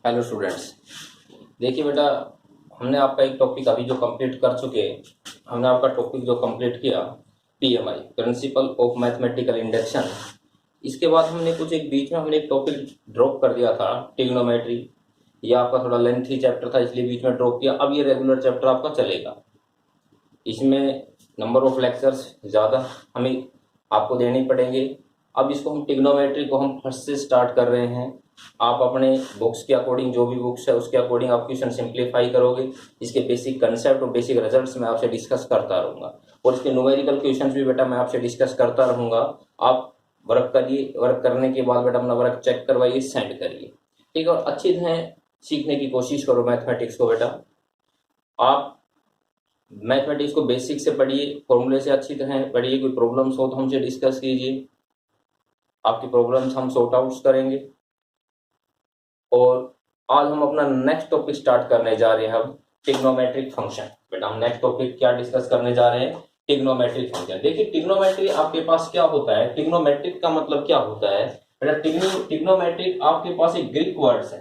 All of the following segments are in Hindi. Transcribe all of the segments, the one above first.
Hello students. देखिए बेटा, हमने आपका एक टॉपिक अभी जो कंप्लीट कर चुके हैं। हमने आपका टॉपिक जो कंप्लीट किया, PMI principle of mathematical induction. इसके बाद हमने कुछ एक बीच में हमने एक टॉपिक ड्रॉप कर दिया था, ट्रिग्नोमेट्री। ये आपका थोड़ा लेंथी चैप्टर था, इसलिए बीच में ड्रॉप किया। अब ये रेगुलर चैप्टर आपका चलेगा। इसमें नंबर ऑफ लेक्चर्स ज़्यादा हमें आपको देने पड़ेंगे। अब इसको हम ट्रिग्नोमेट्री को हम फर्स्ट से स्टार्ट कर रहे हैं। आप अपने बुक्स के अकॉर्डिंग, जो भी बुक्स है उसके अकॉर्डिंग आप क्वेश्चन सिंप्लीफाई करोगे। इसके बेसिक कंसेप्ट और बेसिक रिजल्ट्स मैं आपसे डिस्कस करता रहूँगा, और इसके न्यूमेरिकल क्वेश्चंस भी बेटा मैं आपसे डिस्कस करता रहूँगा। आप वर्क करिए, वर्क करने के बाद बेटा अपना वर्क चेक करवाइए, सेंड करिए, ठीक है। और अच्छी तरह सीखने की कोशिश करो मैथमेटिक्स को बेटा। आप मैथमेटिक्स को बेसिक से पढ़िए, फॉर्मूले से अच्छी तरह पढ़िए। कोई प्रॉब्लम्स हो तो हमसे डिस्कस कीजिए, आपकी प्रॉब्लम्स हम सॉर्ट आउट करेंगे। और आज हम अपना नेक्स्ट टॉपिक स्टार्ट करने जा रहे हैं। अब ट्रिग्नोमेट्रिक फंक्शन। बेटा हम नेक्स्ट टॉपिक क्या डिस्कस करने जा रहे हैं? Trigonometric function. देखिए ट्रिग्नोमेट्री आपके पास क्या होता है, ट्रिग्नोमेट्रिक का मतलब क्या होता है बेटा? ट्रिग्नोमेट्रिक आपके पास एक ग्रीक वर्ड्स है।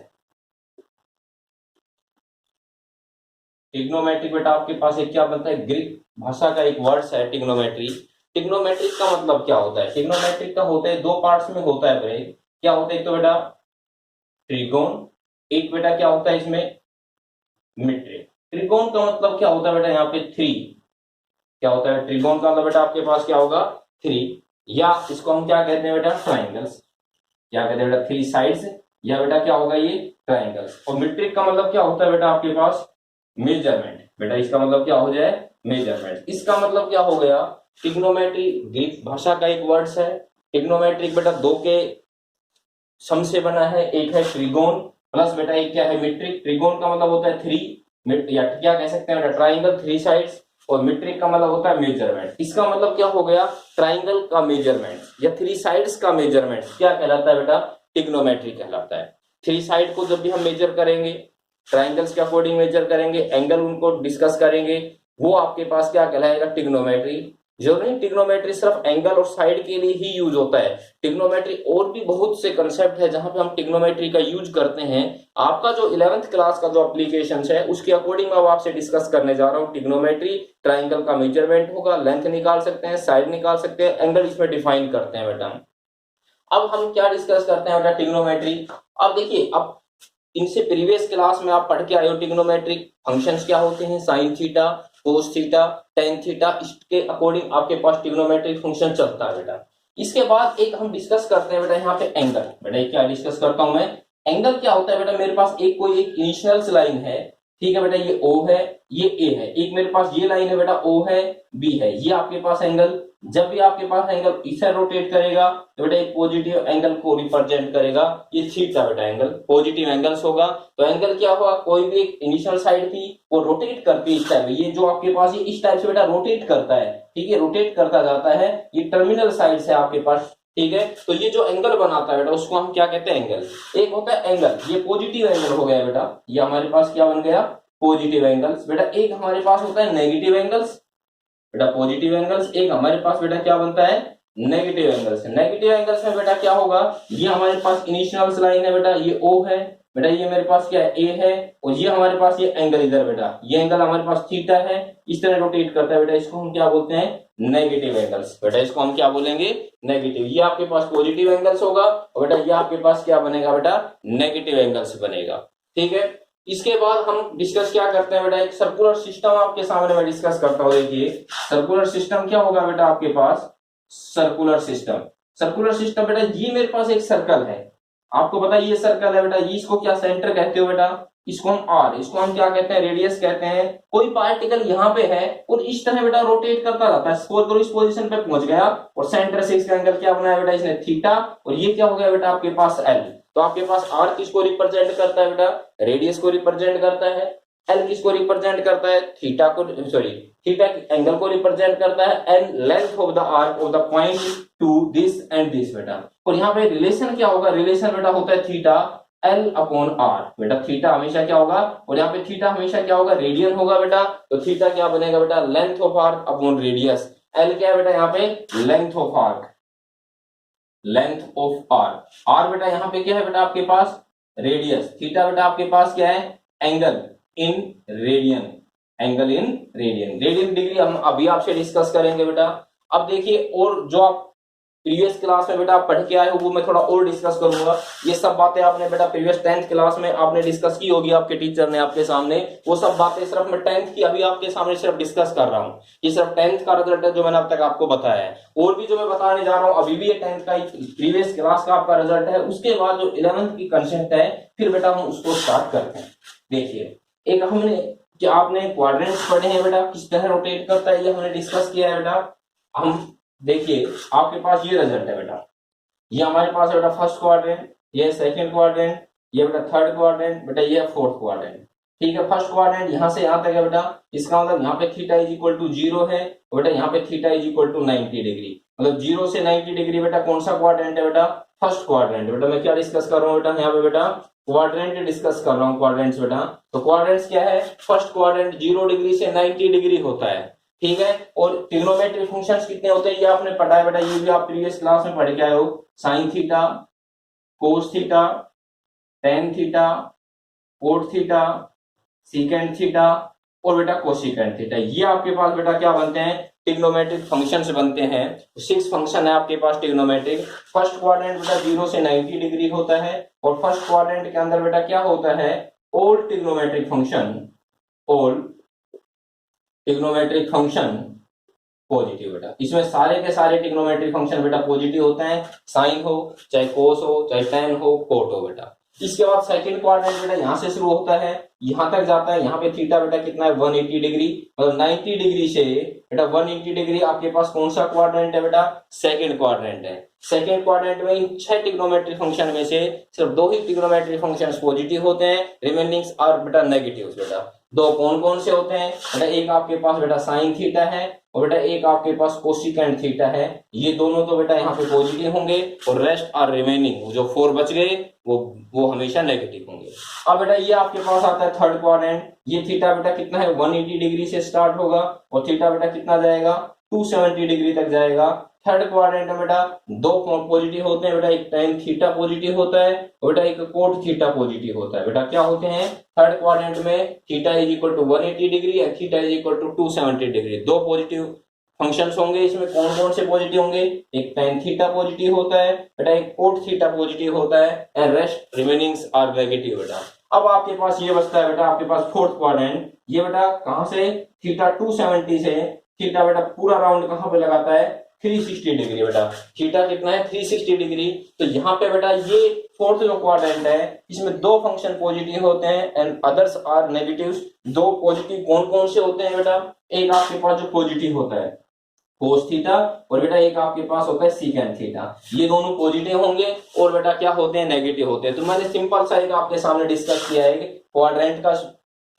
ट्रिग्नोमेट्रिक बेटा आपके पास एक क्या बनता है, ग्रीक भाषा का एक वर्ड्स है ट्रिग्नोमेट्री। ट्रिग्नोमेट्रिक का मतलब क्या होता है? ट्रिग्नोमेट्रिक का होता है, दो पार्ट्स में होता है ब्रेक। क्या होता है? एक तो बेटा त्रिकोण, एक बेटा क्या होता है इसमें, मीट्रिक। त्रिकोण का मतलब क्या होता है बेटा? यहाँ पे थ्री। क्या होता है त्रिकोण का मतलब बेटा? आपके पास क्या होगा, थ्री। या इसको हम क्या कहते हैं बेटा? ट्राइंगल्स। क्या कहते हैं बेटा? Three sides. या बेटा क्या होगा ये? ट्राइंगल्स। और मीट्रिक का मतलब क्या होता है बेटा आपके पास? मेजरमेंट। बेटा इसका मतलब क्या हो जाए? मेजरमेंट। इसका मतलब क्या हो गया? ट्रिग्नोमेट्री ग्रीक भाषा का एक वर्ड्स है। ट्रिग्नोमेट्रिक बेटा दो के सम से बना है, एक है त्रिकोण प्लस बेटा एक क्या है, मीट्रिक। त्रिकोण का मतलब होता है थ्री, या क्या कह सकते हैं बेटा? Triangle, three sides. और मीट्रिक का मतलब होता है मेजरमेंट। इसका मतलब क्या हो गया? ट्राइंगल का मेजरमेंट या थ्री साइड्स का मेजरमेंट क्या कहलाता है बेटा? ट्रिग्नोमेट्री कहलाता है। थ्री साइड को जब भी हम मेजर करेंगे, ट्राइंगल्स के अकॉर्डिंग मेजर करेंगे, एंगल उनको डिस्कस करेंगे, वो आपके पास क्या कहलाएगा? ट्रिग्नोमेट्री। जरूरी नहीं ट्रिग्नोमेट्री सिर्फ एंगल और साइड के लिए ही यूज होता है। ट्रिग्नोमेट्री और भी बहुत से कंसेप्ट है जहां पे हम ट्रिग्नोमेट्री का यूज करते हैं। आपका जो 11th क्लास का जो एप्लीकेशन है उसके अकॉर्डिंग मैं आपसे डिस्कस करने जा रहा हूँ। ट्रिग्नोमेट्री ट्राइंगल का मेजरमेंट होगा, लेंथ निकाल सकते हैं, साइड निकाल सकते हैं, एंगल इसमें डिफाइन करते हैं बेटा। अब हम क्या डिस्कस करते हैं बेटा? ट्रिग्नोमेट्री। अब देखिए, अब इनसे प्रीवियस क्लास में आप पढ़ के आए हो ट्रिग्नोमेट्रिक फंक्शंस क्या होते हैं, sine theta, cos theta, tan theta, इसके अकॉर्डिंग आपके पास ट्रिग्नोमेट्रिक फंक्शन चलता है बेटा। इसके बाद एक हम डिस्कस करते हैं बेटा यहाँ पे एंगल। बेटा ये क्या डिस्कस करता हूं मैं? एंगल क्या होता है बेटा? मेरे पास एक कोई एक इनिशियल लाइन है, ठीक है बेटा, ये O है, ये A है। एक मेरे पास ये लाइन है बेटा, O है, B है, ये आपके पास एंगल। जब भी आपके पास एंगल इधर रोटेट करेगा तो बेटा एक पॉजिटिव एंगल को रिप्रेजेंट करेगा, ये थीटा बेटा एंगल पॉजिटिव एंगल्स होगा। तो एंगल क्या होगा? कोई भी एक इनिशियल साइड थी वो रोटेट करती है इस टाइप, ये जो आपके पास ये इस टाइप से बेटा रोटेट करता है, ठीक है, रोटेट करता जाता है। ये टर्मिनल साइड है आपके पास, ठीक है। तो ये जो एंगल बनाता है बेटा उसको हम क्या कहते हैं? एंगल। एक होता है एंगल, ये पॉजिटिव एंगल हो गया बेटा, ये हमारे पास क्या बन गया? Positive angles. बेटा एक हमारे पास होता है नेगेटिव एंगल्स, बेटा पॉजिटिव एंगल्स। एक हमारे पास बेटा क्या बनता है? Negative angles. नेगेटिव एंगल्स में बेटा क्या होगा? ये हमारे पास इनिशियल लाइन है बेटा, ये O है बेटा, ये मेरे पास क्या है? A है। और ये हमारे पास ये एंगल इधर बेटा, ये एंगल हमारे पास थीटा है, इस तरह रोटेट करता है बेटा, इसको हम क्या बोलते हैं? Negative angles. बेटा इसको हम क्या बोलेंगे? नेगेटिव। ये आपके पास पॉजिटिव एंगल्स होगा और बेटा ये आपके पास क्या बनेगा बेटा? नेगेटिव एंगल्स बनेगा, ठीक है। इसके बाद हम डिस्कस क्या करते हैं बेटा? एक सर्कुलर सिस्टम आपके सामने मैं डिस्कस करता हूं। देखिए सर्कुलर सिस्टम क्या होगा बेटा आपके पास? Circular system. सर्कुलर सिस्टम बेटा ये मेरे पास एक सर्कल है, आपको पता है ये सर्कल है बेटा, ये इसको क्या सेंटर कहते हो बेटा? इसको हम R, इसको हम क्या कहते हैं? रेडियस कहते हैं। कोई पार्टिकल यहाँ पे है और इस तरह बेटा रोटेट करता जाता है, सपोज करो इस पोजीशन पे पहुंच गया और सेंटर से इसका एंगल क्या बनाया बेटा? इसने थीटा। और ये क्या हो गया बेटा आपके पास? L। तो आपके पास R किसको रिप्रेजेंट करता है बेटा? रेडियस को रिप्रेजेंट करता है। L किसको रिप्रेजेंट करता है? थीटा को, सॉरी थीटा एंगल को रिप्रेजेंट करता है। And length of the arc of the point two this and this बेटा। और यहाँ पे रिलेशन क्या होगा? रिलेशन बेटा होता है थीटा L अपॉन R। बेटा थीटा हमेशा क्या होगा? और यहाँ पे थीटा हमेशा क्या होगा? रेडियन होगा बेटा। तो थीटा क्या बनेगा बेटा? Length of arc upon radius. L क्या है बेटा? यहाँ पे length of arc, length of arc. R बेटा यहाँ पे क्या है बेटा आपके पास? रेडियस, थीटा बेटा आपके पास क्या है, angle in radian, angle in radian, radian degree हम अभी आपसे डिस्कस करेंगे बेटा। अब देखिए, और जो आप प्रीवियस क्लास में बेटा आप पढ़ के आए हो वो मैं थोड़ा और डिस्कस करूंगा। ये सब बातें आपने बेटा प्रीवियस 10th क्लास में आपने डिस्कस की होगी, आपके टीचर ने आपके सामने, वो सब बातें सिर्फ मैं 10th की अभी आपके सामने सिर्फ डिस्कस कर रहा हूँ। ये सिर्फ 10th का रिजल्ट है जो मैंने अब तक आपको बताया है, और भी जो मैं बताने जा रहा हूँ अभी भी ये 10th का प्रीवियस क्लास का आपका रिजल्ट है। उसके बाद जो 11th की कंसेप्ट है फिर बेटा हम उसको स्टार्ट करते हैं। देखिए, एक हमने कि आपने क्वाड्रेंट्स पढ़े हैं बेटा, किस तरह रोटेट करता है ये हमने डिस्कस किया है बेटा। हम देखिए आपके पास ये रिजल्ट है बेटा, ये हमारे पास है बेटा फर्स्ट क्वाड्रेंट, ये सेकंड क्वाड्रेंट, ये बेटा थर्ड क्वाड्रेंट, बेटा ये फोर्थ क्वाड्रेंट। ठीक है, फर्स्ट क्वाड्रेंट यहां से यहां तक है बेटा, इसका मतलब यहाँ पे थीटा इज इक्वल टू 0 है, बेटा यहाँ पे theta is equal to 90 degree, मतलब 0 से 90 डिग्री बेटा कौन सा क्वाड्रेंट है बेटा, फर्स्ट क्वाड्रेंट। बेटा मैं क्या डिस्कस कर रहा हूँ बेटा, यहाँ पे बेटा क्वाड्रेंट डिस्कस कर रहा हूँ, क्वाड्रेंट्स बेटा। तो क्वाड्रेंट्स क्या है, फर्स्ट क्वाड्रेंट 0 डिग्री से 90 डिग्री होता है। ठीक है, और ट्रिग्नोमेट्रिक फंक्शंस कितने होते हैं ये आपने पढ़ा है बेटा, ये भी आप प्रीवियस क्लास में पढ़ के आए हो, sine theta, cos theta, tan theta, cot theta, secant theta और बेटा कोसिकेंड थीटा। ये आपके पास बेटा क्या बनते हैं, ट्रिग्नोमेट्रिक फंक्शंस बनते हैं। 6 फंक्शन है आपके पास ट्रिग्नोमेट्रिक। फर्स्ट क्वाड्रेंट बेटा 0 से 90 डिग्री होता है, और फर्स्ट क्वाड्रेंट के अंदर बेटा क्या होता है, all trigonometric function, all trigonometric function positive बेटा। इसमें सारे के सारे ट्रिग्नोमेट्रिक फंक्शन बेटा पॉजिटिव होते हैं, साइन हो चाहे कोस हो चाहे टेन हो कोट हो बेटा। इसके बाद सेकंड क्वाड्रेंट बेटा यहां से शुरू होता है, यहां तक जाता है, यहाँ पे थीटा बेटा कितना है 180 डिग्री, मतलब 90 डिग्री से बेटा 180 डिग्री आपके पास कौन सा क्वाड्रेंट है बेटा, सेकंड क्वाड्रेंट है। सेकंड क्वाड्रेंट में इन 6 ट्रिग्नोमेट्रिक फंक्शन में से सिर्फ 2 ही ट्रिग्नोमेट्रिक फंक्शंस पॉजिटिव होते हैं, रिमेनिंग्स आर बेटा नेगेटिव्स बेटा। 2 कौन कौन से होते हैं बेटा, एक आपके पास बेटा साइन थीटा है, और बेटा एक आपके पास कोसिकेंड थीटा है। ये दोनों तो बेटा यहाँ पे पॉजिटिव होंगे, और रेस्ट आर रिमेनिंग, जो 4 बच गए वो हमेशा नेगेटिव होंगे। अब बेटा ये आपके पास आता है थर्ड क्वाड्रेंट, ये थीटा बेटा कितना है 180 डिग्री से स्टार्ट होगा, और थीटा बेटा कितना जाएगा 270 डिग्री तक जाएगा। थर्ड क्वाड्रेंट में बेटा 2 पॉजिटिव होते हैं बेटा, एक टेन थीटा पॉजिटिव होता है, और बेटा एक कोट थीटा पॉजिटिव होता है। बेटा क्या होते हैं थर्ड क्वाड्रेंट में, theta is equal to 180 degree और theta is equal to 270 degree. 2 positive functions होंगे, इसमें कौन कौन से पॉजिटिव होंगे, एक टेन थीटा पॉजिटिव होता है बेटा, एक कोट थीटा पॉजिटिव होता है, and rest remainings are negative बेटा। अब आपके पास ये बचता है बेटा आपके पास फोर्थ क्वाड्रेंट, ये बेटा कहां से थीटा 270 से थीटा बेटा पूरा राउंड कहां पे लगाता है 360 डिग्री बेटा। थीटा कितना है 360 डिग्री। तो यहाँ पे बेटा ये फोर्थ जो क्वाड्रेंट है इसमें 2 फंक्शन पॉजिटिव होते हैं and others are negatives. 2 positive कौन कौन से होते हैं बेटा, एक आपके पास जो पॉजिटिव होता है कोस थीटा, और बेटा एक आपके पास होता है सीकेंड थीटा। ये दोनों पॉजिटिव होंगे और बेटा क्या होते हैं नेगेटिव होते हैं। तो मैंने सिंपल सा एक आपके सामने डिस्कस किया है कि क्वाड्रेंट का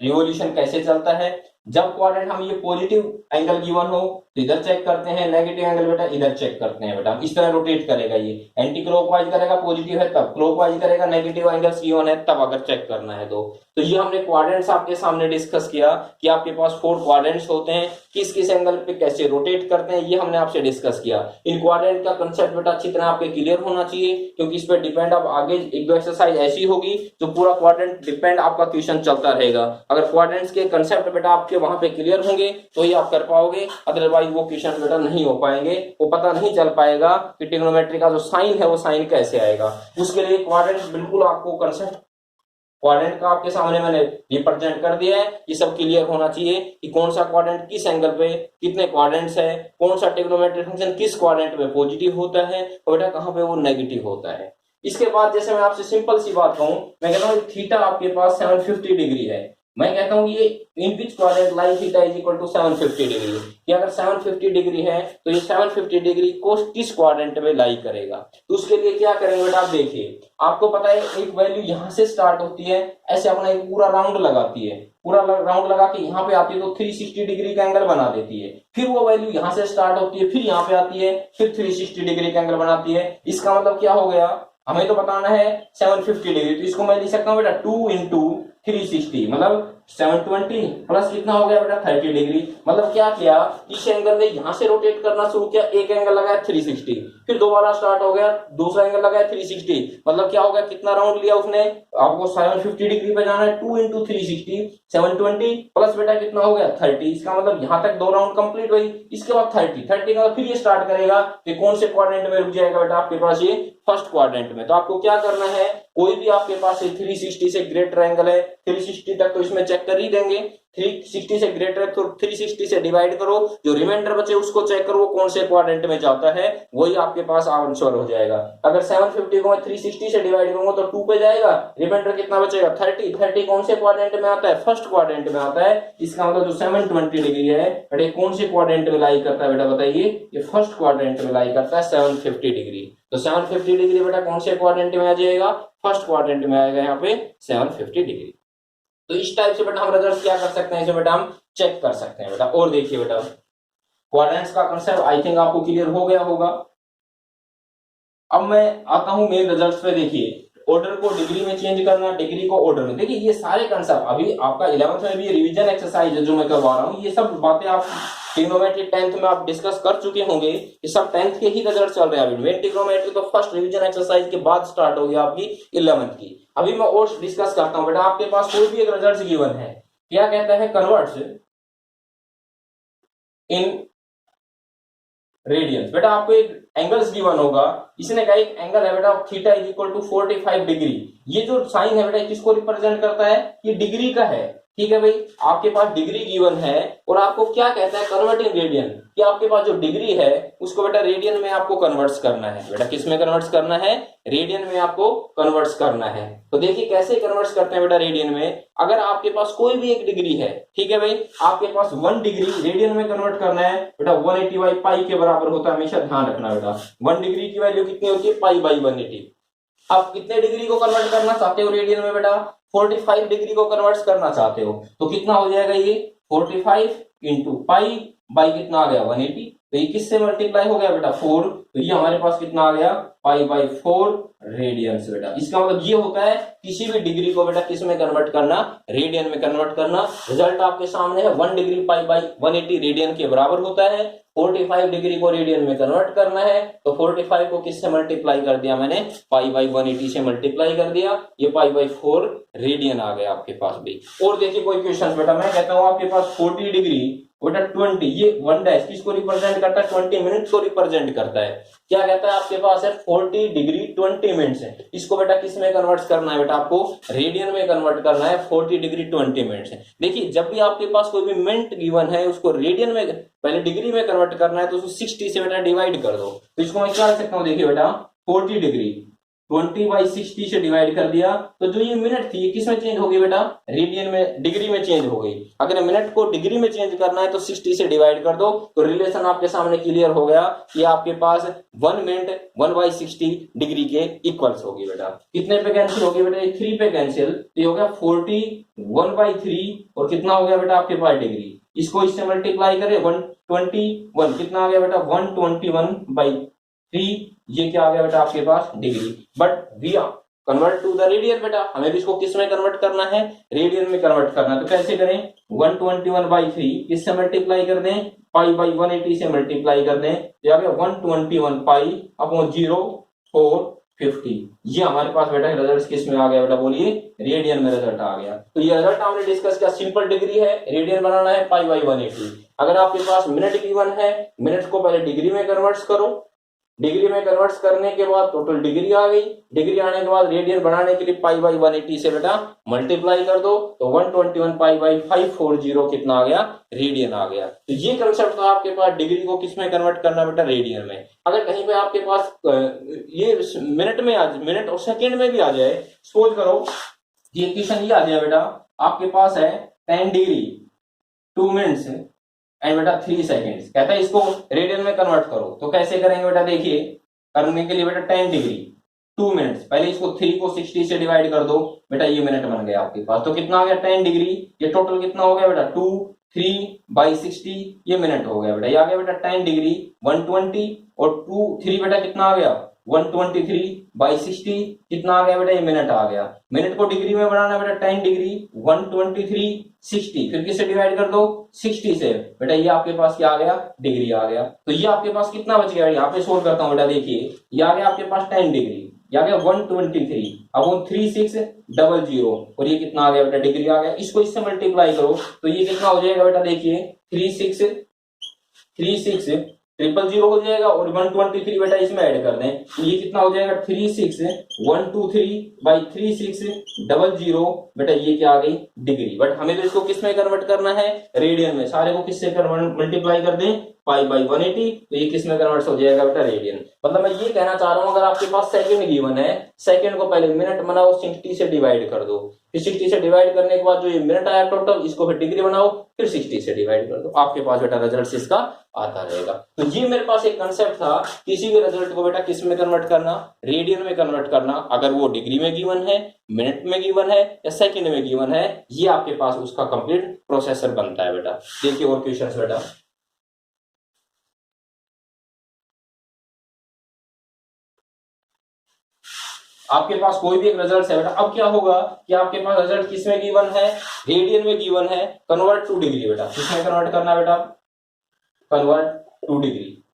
रिवोल्यूशन कैसे चलता है। जब क्वाड्रेंट हम ये पॉजिटिव एंगल गिवन हो तो इधर चेक करते हैं, नेगेटिव एंगल बेटा इधर चेक करते हैं बेटा। इस तरह रोटेट करेगा, ये एंटी क्लॉकवाइज करेगा पॉजिटिव है तब, क्लॉकवाइज करेगा नेगेटिव एंगल गिवन है तब, अगर चेक करना है तो ये हमने क्वाड्रेंट्स आपके सामने डिस्कस किया कि आपके पास 4 क्वाड्रेंट्स होते हैं, किस किस एंगल पे कैसे रोटेट करते हैं ये हमने आपसे डिस्कस किया। इन क्वाड्रेंट का कंसेप्ट बेटा अच्छी तरह आपके क्लियर होना चाहिए, क्योंकि इस पर डिपेंड अब आगे 1-2 एक्सरसाइज ऐसी होगी जो पूरा क्वाड्रेंट डिपेंड आपका क्वेश्चन चलता रहेगा। अगर क्वाड्रेंट्स के कंसेप्ट बेटा आपके वहां पे क्लियर होंगे तो ही आप कर पाओगे, अदरवाइज वो क्वेश्चन बेटा नहीं हो पाएंगे, वो पता नहीं चल पाएगा कि ट्रिग्नोमेट्री का जो साइन है वो साइन कैसे आएगा। उसके लिए क्वाड्रेंट बिल्कुल आपको कंसेप्ट क्वाड्रेंट का आपके सामने मैंने रिप्रेजेंट कर दिया है। ये सब क्लियर होना चाहिए कि कौन सा क्वाड्रेंट किस एंगल पे, कितने क्वाड्रेंट्स है, कौन सा ट्रिग्नोमेट्रिक फंक्शन किस क्वाड्रेंट में पॉजिटिव होता है और बेटा कहां पे वो नेगेटिव होता है। इसके बाद जैसे मैं आपसे सिंपल सी बात कहूं, मैं कहता हूं थीटा आपके पास 750 डिग्री है, मैं कहता हूं ये in which quadrant line theta is equal to 750 degree, कि अगर 750 डिग्री है तो ये 750 डिग्री को किस क्वाड्रेंट में लाई करेगा। तो उसके लिए क्या करेंगे बेटा, आप देखिए आपको पता है एक वैल्यू यहां से स्टार्ट होती है, ऐसे अपना एक पूरा राउंड लगाती है, पूरा राउंड लगा के यहाँ पे आती है तो 360 डिग्री का एंगल बना देती है। फिर वो वैल्यू यहाँ से स्टार्ट होती है, फिर यहाँ पे आती है, फिर 360 डिग्री का एंगल बनाती है। इसका मतलब क्या हो गया, हमें तो बताना है 750 डिग्री, तो इसको मैं लिख सकता हूँ बेटा 2 × 360, मतलब 720 प्लस कितना हो गया बेटा 30 डिग्री। मतलब क्या किया, इस एंगल ने यहां से रोटेट करना शुरू किया, एक एंगल लगाया 360, फिर दोबारा स्टार्ट हो गया, दूसरा एंगल लगाया 360, मतलब क्या हो गया, कितना राउंड लिया उसने, आपको 750 डिग्री पे जाना है, 2 इंटू 360 720 प्लस बेटा कितना हो गया 30। इसका मतलब यहां तक 2 राउंड कंप्लीट हुई, इसके बाद 30 का फिर ये स्टार्ट करेगा, तो कौन से क्वाड्रेंट में रुक जाएगा बेटा आपके पास, ये फर्स्ट क्वाड्रेंट में। तो आपको क्या करना है, कोई भी आपके पास 360 से ग्रेटर एंगल है, 360 तक तो इसमें चेक कर ही देंगे, 360 से ग्रेटर है तो 360 से डिवाइड करो, जो रिमाइंडर बचे उसको चेक करो वो कौन से क्वाड्रेंट में जाता है, वही आपके पास आंसर हो जाएगा। अगर 750 को मैं 360 से डिवाइड करूंगा तो 2 पे जाएगा, रिमाइंडर कितना बचेगा 30 कौन से क्वाड्रेंट में आता है, फर्स्ट क्वाड्रेंट में आता है। इसका मतलब जो 720 डिग्री है बटे कौन से क्वाड्रेंट में लाई करता है बेटा बताइए, ये फर्स्ट क्वाड्रेंट में लाई करता है 750 डिग्री। तो 750 डिग्री बेटा कौन से क्वाड्रेंट में आ जाएगा, फर्स्ट क्वाड्रेंट में आएगा यहाँ पे 750 डिग्री। तो इस टाइप से बेटा हम रिजल्ट क्या कर सकते हैं, इसे बेटा हम चेक कर सकते हैं बेटा। और देखिए बेटा क्वाड्रेंट्स का कंसेप्ट आई थिंक आपको क्लियर हो गया होगा। अब मैं आता हूं मेन रिजल्ट्स पे। देखिए ऑर्डर को डिग्री में चेंज करना, डिग्री को ऑर्डर में। देखिए ये सारे कंसेप्ट अभी आपका 11th में भी रिवीजन एक्सरसाइज है जो मैं करवा रहा हूँ, ये सब बातें आप ट्रिग्नोमेट्री 10th में आप डिस्कस कर चुके होंगे, ये सब 10th के ही रिजल्ट चल रहे हैं। अभी मेन ट्रिग्नोमेट्री तो फर्स्ट रिवीजन एक्सरसाइज के बाद स्टार्ट हो गया आपकी 11th की। अभी मैं और डिस्कस करता हूं बेटा, आपके पास कोई भी एक रिजल्ट गिवन है, क्या कहता है, कन्वर्ट्स इन रेडियंस। बेटा आपको एक एंगल्स गिवन होगा, इसने कहा एक एंगल है बेटा theta is equal to 45 degree. ये जो साइन है बेटा किसको रिप्रेजेंट करता है, ये डिग्री का है, ठीक है भाई। आपके पास डिग्री गिवन है और आपको क्या कहता है, कन्वर्ट इन रेडियन, कि आपके पास जो डिग्री है उसको बेटा रेडियन में आपको कन्वर्ट्स करना है। बेटा किस में कन्वर्ट्स करना है, रेडियन में आपको कन्वर्ट्स करना है। तो देखिए कैसे कन्वर्ट्स करते हैं बेटा रेडियन में। अगर आपके पास कोई भी एक डिग्री है, ठीक है भाई, आपके पास 1 डिग्री रेडियन में कन्वर्ट करना है बेटा, 180 बाई पाई के बराबर होता है, हमेशा ध्यान रखना बेटा। 1 डिग्री की वैल्यू कितनी होती है, पाई बाई 180। आप कितने डिग्री को कन्वर्ट करना चाहते हो रेडियन में बेटा, 45 डिग्री को कन्वर्ट करना चाहते हो, तो कितना हो जाएगा ये 45 इंटू पाई बाई कितना आ गया 180। तो ये किससे मल्टीप्लाई हो गया बेटा 4, तो ये हमारे पास कितना आ गया पाई बाई 4 रेडियंस बेटा। इसका मतलब ये होता है किसी भी डिग्री को बेटा किस में कन्वर्ट करना, रेडियन में कन्वर्ट करना। रिजल्ट आपके सामने है, 1 डिग्री पाई बाई 180 रेडियन के बराबर होता है। 45 डिग्री को रेडियन में कन्वर्ट करना है, तो 45 को किससे मल्टीप्लाई कर दिया मैंने, पाई बाई 180 से मल्टीप्लाई कर दिया, ये पाई बाई 4 रेडियन आ गया आपके पास भी। और देखिए कोई क्वेश्चन बेटा, मैं कहता हूं आपके पास 40 डिग्री बेटा 20, ये 1 डैश किसको रिप्रेजेंट करता है, 20 मिनट को रिप्रेजेंट करता है। क्या कहता है, आपके पास है 40 डिग्री 20 मिनट्स है, इसको बेटा किस में कन्वर्ट करना है बेटा, आपको रेडियन में कन्वर्ट करना है। 40 डिग्री 20 मिनट्स है। देखिए जब भी आपके पास कोई भी मिनट गिवन है उसको रेडियन में पहले डिग्री में कन्वर्ट करना है, तो उसको 60 से बेटा डिवाइड कर दो। तो इसको मैं क्या लिख सकता हूँ, देखिए बेटा 40 डिग्री 20 बाई 60 से डिवाइड कर दिया, तो जो ये मिनट थी किस में चेंज हो गई बेटा, रेडियन में, डिग्री में चेंज हो गई। अगर मिनट को डिग्री में चेंज करना है तो 60 से डिवाइड कर दो, तो रिलेशन आपके सामने क्लियर हो गया कि आपके पास 1 मिनट 1 बाई 60 डिग्री के इक्वल्स होगी बेटा। कितने पे कैंसिल होगी बेटा, 3 पे कैंसिल, तो ये हो गया 40 1 बाई 3 और कितना हो गया बेटा आपके पास डिग्री, इसको इससे मल्टीप्लाई करें 121, कितना आ गया बेटा 121 बाई 3, ये क्या आ गया बेटा आपके पास degree. But we convert to the radian बेटा, हमें भी इसको किस में कन्वर्ट करना है, रेडियन में कन्वर्ट करना है। तो कैसे करें, 121 बाई 3 किससे मल्टीप्लाई कर दें, पाई बाई 180 से मल्टीप्लाई कर दें, तो आ गया 121 पाई अपॉन 0,450। ये हमारे पास बेटा रिजल्ट किस में आ गया बेटा, बोलिए रेडियन में रिजल्ट आ गया। तो ये रिजल्ट हमने डिस्कस किया, सिंपल डिग्री है, रेडियन बनाना है, पाई बाई 180। अगर आपके पास मिनट गिवन है, मिनट को पहले डिग्री में कन्वर्ट करो, डिग्री में कन्वर्ट करने के बाद टोटल डिग्री आ गई, डिग्री आने के बाद रेडियन बनाने के लिए पाई बाई 180 से बेटा मल्टीप्लाई कर दो, तो 121 पाई बाई 540 कितना आ गया, रेडियन आ गया। तो ये कंसेप्ट था आपके पास, डिग्री को किस में कन्वर्ट करना बेटा, रेडियन में। अगर कहीं पे आपके पास ये मिनट में मिनट और सेकेंड में भी आ जाए, सपोज करो ये क्वेश्चन ये आ जाए बेटा, आपके पास है 10 डिग्री 2 मिनट्स एंड बेटा 3 सेकेंड्स, कहता है इसको रेडियन में कन्वर्ट करो। तो कैसे करेंगे बेटा, देखिए करने के लिए बेटा 10 डिग्री 2 मिनट्स, पहले इसको 3 को 60 से डिवाइड कर दो बेटा, ये मिनट बन गया आपके पास। तो कितना आ गया 10 डिग्री, ये टोटल कितना हो गया बेटा 2 3 बाई 60, ये मिनट हो गया बेटा। ये आ गया बेटा 10 डिग्री 120 और 2 3 बेटा कितना आ गया 123/60 कितना आ गया बेटा, ये मिनट आ गया। मिनट को डिग्री में बनाना बेटा 10 डिग्री, 123/60 फिर किससे डिवाइड कर दो, 60 से, बेटा ये आपके पास क्या आ गया, डिग्री आ गया। तो ये आपके पास कितना बच गया, यहाँ पे सोल्व करता हूँ बेटा, देखिए ये आ गया आपके पास 10 डिग्री, ये आ गया 123, अब वो 3600 और ये कितना आ गया बेटा, डिग्री आ गया। इसको इससे मल्टीप्लाई करो तो ये कितना हो जाएगा बेटा, देखिए 3600 हो जाएगा और 123 बेटा इसमें ऐड कर दें तो ये कितना हो जाएगा, 36,123/3600 बेटा ये क्या आ गई, डिग्री। बट हमें तो इसको किस में कन्वर्ट करना है, रेडियन में। सारे को किससे मल्टीप्लाई कर दें, π/180, तो ये किस में कन्वर्ट हो जाएगा बेटा, रेडियन। मतलब मैं ये कहना चाह रहा हूं, अगर आपके पास सेकंड गिवन है, सेकंड को पहले मिनट बनाओ, 60 से डिवाइड कर दो, फिर 60 से डिवाइड करने के बाद जो ये मिनट आया टोटल, इसको फिर डिग्री बनाओ, फिर 60 से डिवाइड कर दो, आपके पास बेटा रिजल्ट इसका आता रहेगा। तो ये मेरे पास एक कंसेप्ट था, किसी भी रिजल्ट को बेटा किस में कन्वर्ट करना, रेडियन में कन्वर्ट करना, अगर वो डिग्री में गिवन है, मिनट में गिवन है या सेकंड में गिवन है, ये आपके पास उसका कंप्लीट प्रोसेसर बनता है बेटा। देखिए और क्वेश्चंस बेटा, आपके पास कोई भी एक रिजल्ट है बेटा, अब क्या होगा कि आपके पास रिजल्ट किस में गिवन है, रेडियन में गिवन है, कन्वर्ट टू डिग्री बेटा, किसमें कन्वर्ट करना बेटा, convert two degree.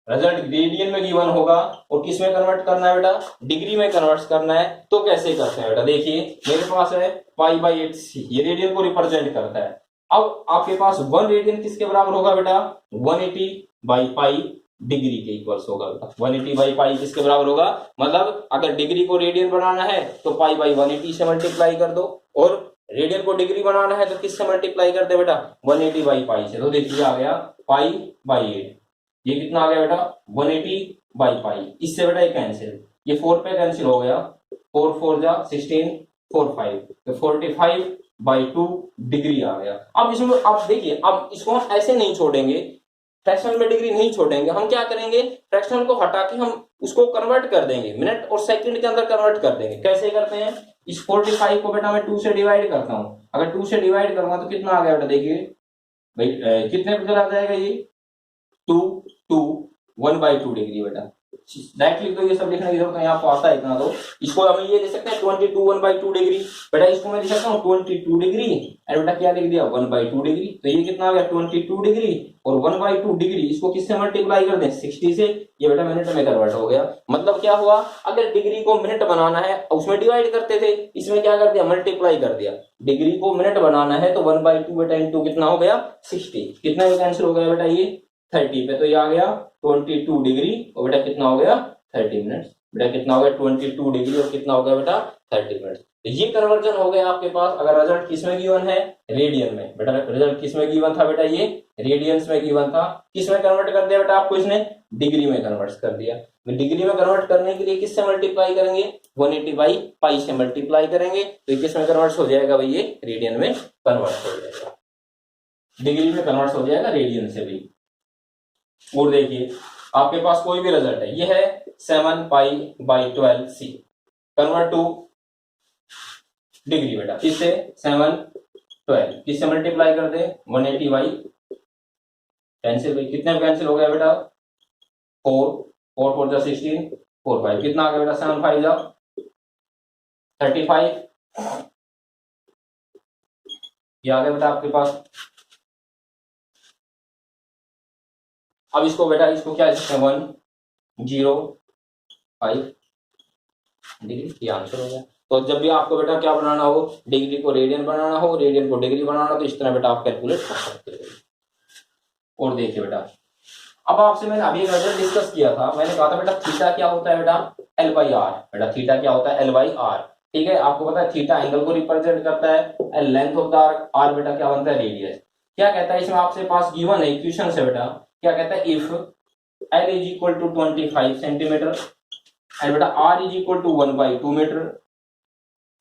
Result radian में गिवन होगा और किस में कन्वर्ट करना है बेटा, डिग्री में कन्वर्ट करना है। तो कैसे करते हैं बेटा, देखिए मेरे पास है π/8c, ये रेडियन को रिप्रेजेंट करता है। अब आपके पास 1 रेडियन किसके बराबर होगा बेटा, 180/π डिग्री के इक्वल्स होगा बेटा। 180/π किसके बराबर होगा, मतलब अगर डिग्री को रेडियन बनाना है तो π/180 से मल्टीप्लाई कर दो, और रेडियन को डिग्री बनाना है तो किससे मल्टीप्लाई कर दे बेटा, 180/π से। तो देखिए आ गया π/8, ये कितना आ गया बेटा, 180/π। इससे बेटा ये कैंसिल, ये 4 पे कैंसिल हो गया, 4 4 जा 16, 4 5, तो 45/2 डिग्री आ गया। अब इसमें आप देखिए, अब इसको हम ऐसे नहीं छोड़ेंगे, फ्रैक्शनल में डिग्री नहीं छोड़ेंगे, हम क्या करेंगे, फ्रैक्शनल को हटा के हम उसको कन्वर्ट कर देंगे, मिनट और सेकंड के अंदर कन्वर्ट कर देंगे। कैसे करते हैं, इस 45 को बेटा मैं 2 से डिवाइड करता हूं, अगर 2 से डिवाइड करूंगा तो कितना आ गया बेटा, देखिए भाई कितने पे चला जाएगा ये, 2 2 1/2 डिग्री बेटा। डायरेक्टली तो ये सब लिखने की जरूरत नहीं, आपको आता है इतना। तो इसको हम ये लिख सकते हैं 22 1/2 डिग्री बेटा, इसको मैं लिख सकता हूँ 22 डिग्री एंड बेटा क्या लिख दिया, 1/2 डिग्री। तो ये कितना आ गया, 22 डिग्री और 1/2 डिग्री, इसको किससे मल्टीप्लाई कर दें, 60 से, ये बेटा मिनट में कन्वर्ट हो गया। मतलब क्या हुआ, अगर डिग्री को मिनट बनाना है, उसमें डिवाइड करते थे, इसमें क्या कर दिया, मल्टीप्लाई कर दिया। डिग्री को मिनट बनाना है तो 1/2 बेटा इंटू कितना हो गया, 60, कितना कैंसिल हो गया बेटा, ये 30 पे, तो ये आ गया 22 डिग्री और बेटा कितना हो गया, 30 मिनट। बेटा कितना हो गया, 22 डिग्री और कितना हो गया बेटा, 30 मिनट। तो ये कन्वर्जन हो गया आपके पास। अगर रिजल्ट किसमें गिवन है, रेडियन में, बेटा रिजल्ट किसमें गिवन था बेटा, ये रेडियंस में गिवन था। किसमें कन्वर्ट कर दिया बेटा आपको, इसने डिग्री में कन्वर्ट कर दिया। डिग्री में कन्वर्ट करने के लिए किससे मल्टीप्लाई करेंगे, 180/π से मल्टीप्लाई करेंगे, तो किसमें कन्वर्ट हो जाएगा भाई, ये रेडियन में कन्वर्ट हो जाएगा, डिग्री में कन्वर्ट हो जाएगा रेडियन से भी। और देखिए आपके पास कोई भी रिजल्ट है, ये है 7π/12c, कन्वर्ट टू डिग्री बेटा, किससे 7 12, किससे मल्टीप्लाई कर दे, 180 कैंसिल, भाई कितने कैंसिल हो गया बेटा, 4 4 4 जा 16, 4 5, कितना आ गया बेटा, 7 5 जा 35, ये आ गया बेटा आपके पास। अब इसको बेटा, इसको क्या 105 डिग्री, ये आंसर हो गया। तो जब भी आपको बेटा क्या बनाना हो, डिग्री को रेडियन बनाना हो, रेडियन को डिग्री बनाना, तो इस तरह बेटा आप कैलकुलेट कर सकते हो। और देखिए बेटा, अब आपसे मैंने अभी एक डिस्कस किया था, मैंने कहा था बेटा थीटा क्या होता है बेटा, L/R, बेटा थीटा क्या होता है, L/R, ठीक है। आपको पता है थीटा एंगल को रिप्रेजेंट करता है, लेंथ ऑफ द आर्क बेटा क्या बनता है, रेडियस। क्या कहता है इसमें, आपसे पास गिवन है इक्वेशन से बेटा, क्या कहता है, if L is equal to 25 centimetre and बेटा R is equal to 1/2 metre,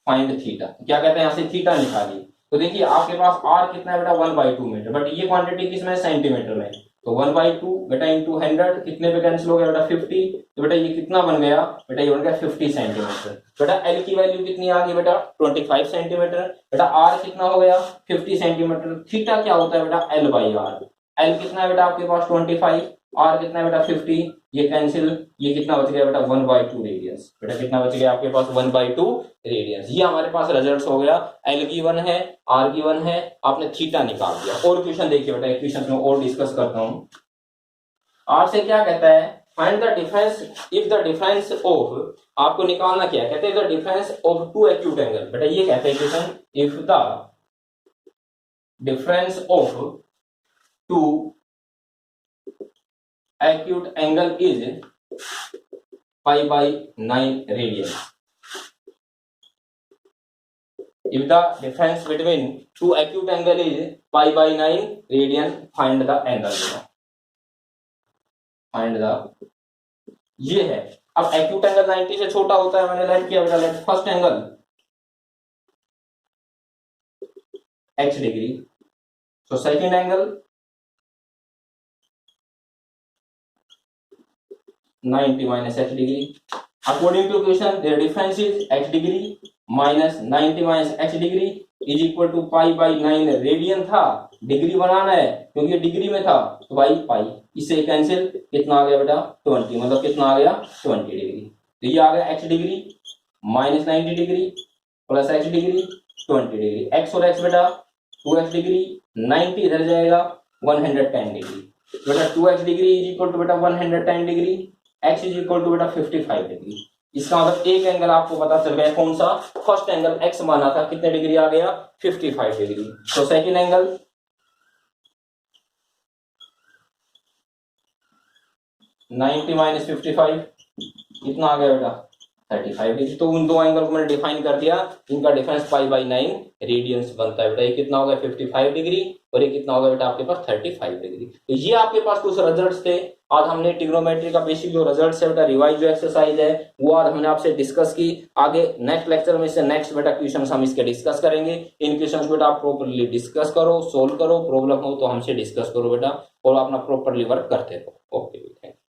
find theta. क्या कहते हैं, यहाँ से थीटा निकालिए। तो देखिए आपके पास R कितना है बेटा, 1/2 मीटर, बट ये क्वांटिटी किसमें, सेंटीमीटर में, तो 1/2 बेटा इंटू 100, कितने पे कैंसिल हो गया बेटा, 50, तो बेटा ये कितना बन गया बेटा, ये बन गया 50 सेंटीमीटर। बेटा L की वैल्यू कितनी आ गई बेटा, 25 सेंटीमीटर, बेटा R कितना हो गया, 50 सेंटीमीटर। थीटा क्या होता है बेटा, L/R, L कितना है बेटा आपके पास 25, आर कितना है बेटा 50, ये कैंसिल, ये कितना बच गया बेटा 1/2 रेडियंस। बेटा कितना बच गया आपके पास 1/2 रेडियंस। ये हमारे पास रिजल्ट हो गया, एल की 1 है, आर की 1 है, आपने थीटा निकाल दिया। और क्वेश्चन देखिए बेटा, एक क्वेश्चन में और डिस्कस करता हूं। आर से क्या कहता है, find the difference if the difference of, आपको निकालना क्या है, कहते हैं the difference of two acute angle. बेटा ये कहते हैं question, if the difference of two acute angle is pi/9 radian. If the difference between two acute angle is pi/9 radian, find the angle. Find the, ये है। अब acute angle 90 से छोटा होता है, मैंने लेट किया बेटा, let first angle x degree, so second angle 90 minus x degree. According to equation, their difference is x degree minus 90 minus x degree is equal to pi/9 radian था, डिग्री बनाना है क्योंकि ये डिग्री में था, तो भाई पाई, इससे कैंसिल, कितना आ गया बेटा 20, मतलब कितना आ गया 20 डिग्री। तो ये आ गया x degree minus 90 degree plus x degree 20 degree, x और x बेटा 2x डिग्री, 90 इधर जाएगा 110 डिग्री। बेटा 2x degree is equal to बेटा 110 degree, x is equal to बेटा 55 डिग्री। इसका मतलब एक एंगल आपको पता चल गया कौन सा, फर्स्ट एंगल x माना था, कितने डिग्री आ गया 55 डिग्री। तो सेकंड एंगल 90 माइनस 55 कितना आ गया बेटा 35 डिग्री। तो उन दो एंगल को मैंने डिफाइन कर दिया, इनका डिफरेंस pi/9 रेडियंस बनता है बेटा। ये कितना होगा 55 डिग्री और ये कितना होगा बेटा आपके पास 35 डिग्री। तो ये आपके पास कुछ रिजल्ट्स थे। आज हमने ट्रिग्नोमेट्री का बेसिक जो रिजल्ट्स है बेटा, रिवाइज जो एक्सरसाइज है वो आज हमने आपसे डिस्कस की। आगे नेक्स्ट लेक्चर में से नेक्स्ट बेटा क्वेश्चन हम इसके डिस्कस करेंगे। इन क्वेश्चन बेटा आप प्रॉपरली डिस्कस करो, सोल्व करो, प्रॉब्लम हो तो हमसे डिस्कस करो बेटा, और अपना प्रॉपरली वर्क करते रहो। Okay, thank you.